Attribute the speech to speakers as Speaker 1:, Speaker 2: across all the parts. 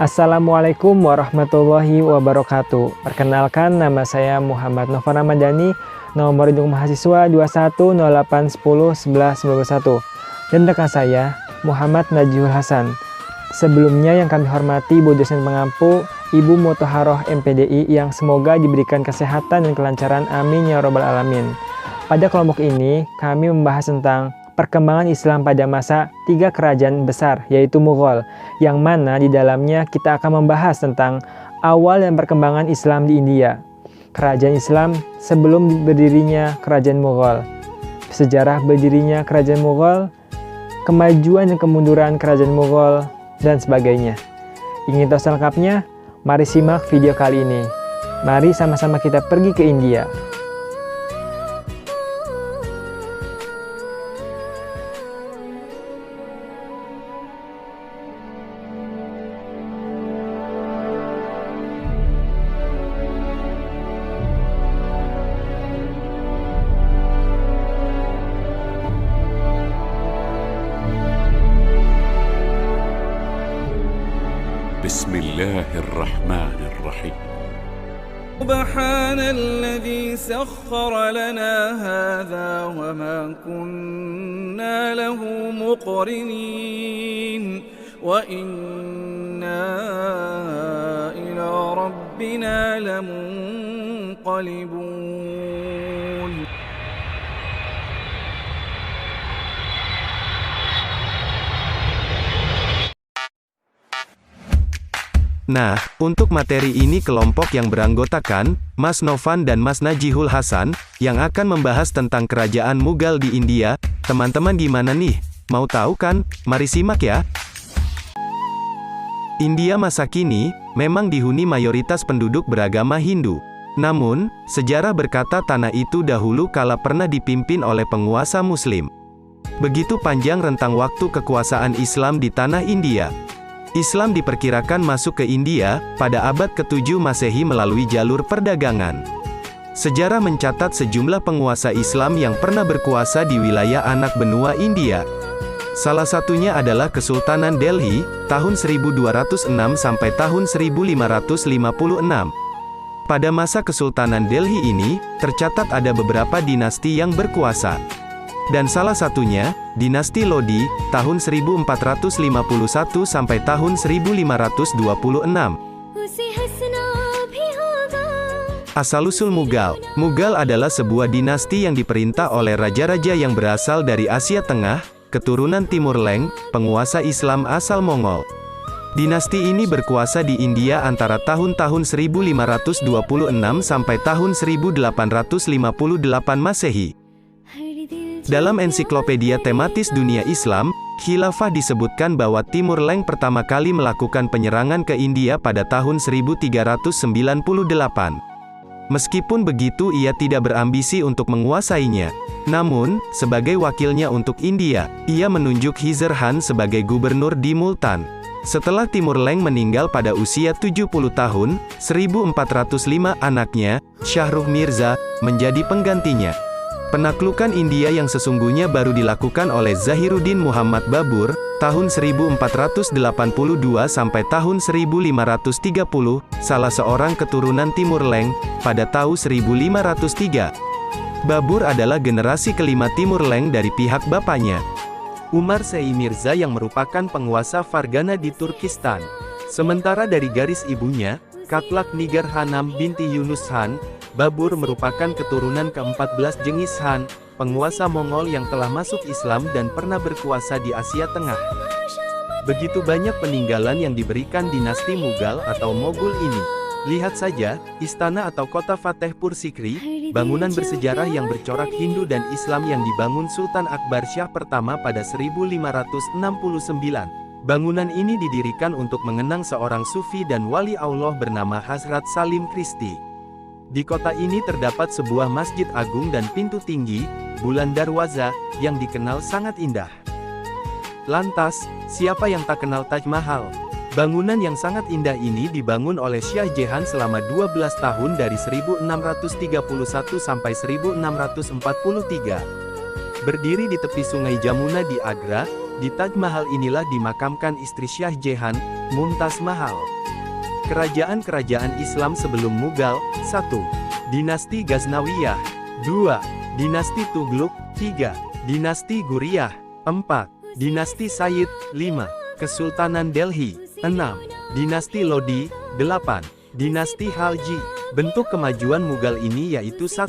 Speaker 1: Assalamualaikum warahmatullahi wabarakatuh. Perkenalkan, nama saya Muhammad Nova Ramadhani, nomor induk mahasiswa 2108101191, dan rekan saya Muhammad Najihul Hasan. Sebelumnya yang kami hormati Bu dosen pengampu, Ibu Muthaharoh MPDI, yang semoga diberikan kesehatan dan kelancaran, amin ya robbal alamin. Pada kelompok ini kami membahas tentang perkembangan Islam pada masa 3 kerajaan besar, yaitu Mughal, yang mana di dalamnya kita akan membahas tentang awal dan perkembangan Islam di India, kerajaan Islam sebelum berdirinya kerajaan Mughal, sejarah berdirinya kerajaan Mughal, kemajuan dan kemunduran kerajaan Mughal, dan sebagainya. Ingin tahu selengkapnya? Mari simak video kali ini. Mari sama-sama kita pergi ke India.
Speaker 2: بسم الله الرحمن الرحيم
Speaker 3: سبحان الذي سخر لنا هذا وما كنا له مقرنين وإنا إلى ربنا لمنقلبون.
Speaker 4: Nah, untuk materi ini kelompok yang beranggotakan Mas Novan dan Mas Najihul Hasan, yang akan membahas tentang kerajaan Mughal di India. Teman-teman gimana nih? Mau tahu kan? Mari simak ya. India masa kini memang dihuni mayoritas penduduk beragama Hindu. Namun, sejarah berkata tanah itu dahulu kala pernah dipimpin oleh penguasa Muslim. Begitu panjang rentang waktu kekuasaan Islam di tanah India. Islam diperkirakan masuk ke India pada abad ke-7 Masehi melalui jalur perdagangan. Sejarah mencatat sejumlah penguasa Islam yang pernah berkuasa di wilayah anak benua India. Salah satunya adalah Kesultanan Delhi, tahun 1206 sampai tahun 1556. Pada masa Kesultanan Delhi ini, tercatat ada beberapa dinasti yang berkuasa. Dan salah satunya, dinasti Lodi, tahun 1451 sampai tahun 1526. Asal-usul Mughal. Mughal adalah sebuah dinasti yang diperintah oleh raja-raja yang berasal dari Asia Tengah, keturunan Timur Leng, penguasa Islam asal Mongol. Dinasti ini berkuasa di India antara tahun-tahun 1526 sampai tahun 1858 Masehi. Dalam ensiklopedia tematis dunia Islam, Khilafah disebutkan bahwa Timur Leng pertama kali melakukan penyerangan ke India pada tahun 1398. Meskipun begitu, ia tidak berambisi untuk menguasainya. Namun, sebagai wakilnya untuk India, ia menunjuk Khizr Khan sebagai gubernur di Multan. Setelah Timur Leng meninggal pada usia 70 tahun, 1405 anaknya, Shahrukh Mirza, menjadi penggantinya. Penaklukan India yang sesungguhnya baru dilakukan oleh Zahiruddin Muhammad Babur, tahun 1482 sampai tahun 1530, salah seorang keturunan Timur Leng, pada tahun 1503. Babur adalah generasi kelima Timur Leng dari pihak bapaknya, Umar Sei Mirza, yang merupakan penguasa Fargana di Turkistan. Sementara dari garis ibunya, Katlak Nigar Hanam binti Yunus Han, Babur merupakan keturunan ke-14 Genghis Khan, penguasa Mongol yang telah masuk Islam dan pernah berkuasa di Asia Tengah. Begitu banyak peninggalan yang diberikan dinasti Mughal atau Moghul ini. Lihat saja, istana atau kota Fatehpur Sikri, bangunan bersejarah yang bercorak Hindu dan Islam yang dibangun Sultan Akbar Shah pertama pada 1569. Bangunan ini didirikan untuk mengenang seorang sufi dan wali Allah bernama Hazrat Salim Christi. Di kota ini terdapat sebuah masjid agung dan pintu tinggi, Bulan Darwaza, yang dikenal sangat indah. Lantas, siapa yang tak kenal Taj Mahal? Bangunan yang sangat indah ini dibangun oleh Shah Jahan selama 12 tahun dari 1631 sampai 1643. Berdiri di tepi sungai Jamuna di Agra, di Taj Mahal inilah dimakamkan istri Shah Jahan, Mumtaz Mahal. Kerajaan-kerajaan Islam sebelum Mughal. 1. Dinasti Ghaznawiyah. 2. Dinasti Tughlaq. 3. Dinasti Ghuriyah. 4. Dinasti Sayyid. 5. Kesultanan Delhi. 6. Dinasti Lodi. 8. Dinasti Khalji. Bentuk kemajuan Mughal ini yaitu 1.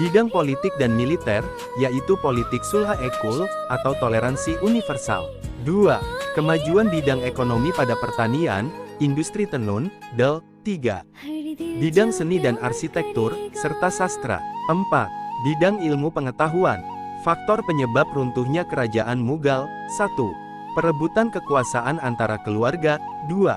Speaker 4: Bidang politik dan militer, yaitu politik sulha ekul, atau toleransi universal. 2. Kemajuan bidang ekonomi pada pertanian, industri tenun, del. 3. Bidang seni dan arsitektur, serta sastra. 4. Bidang ilmu pengetahuan. Faktor penyebab runtuhnya kerajaan Mughal. 1. Perebutan kekuasaan antara keluarga. 2.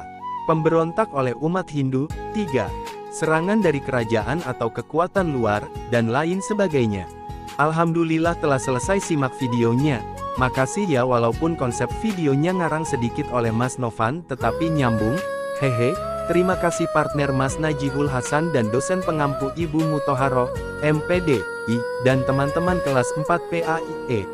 Speaker 4: Pemberontak oleh umat Hindu. 3. Serangan dari kerajaan atau kekuatan luar, dan lain sebagainya. Alhamdulillah telah selesai simak videonya. Makasih ya, walaupun konsep videonya ngarang sedikit oleh Mas Novan tetapi nyambung. Hehe. Terima kasih partner Mas Najihul Hasan dan dosen pengampu Ibu Muthaharoh, MPDI, dan teman-teman kelas 4 PAIE.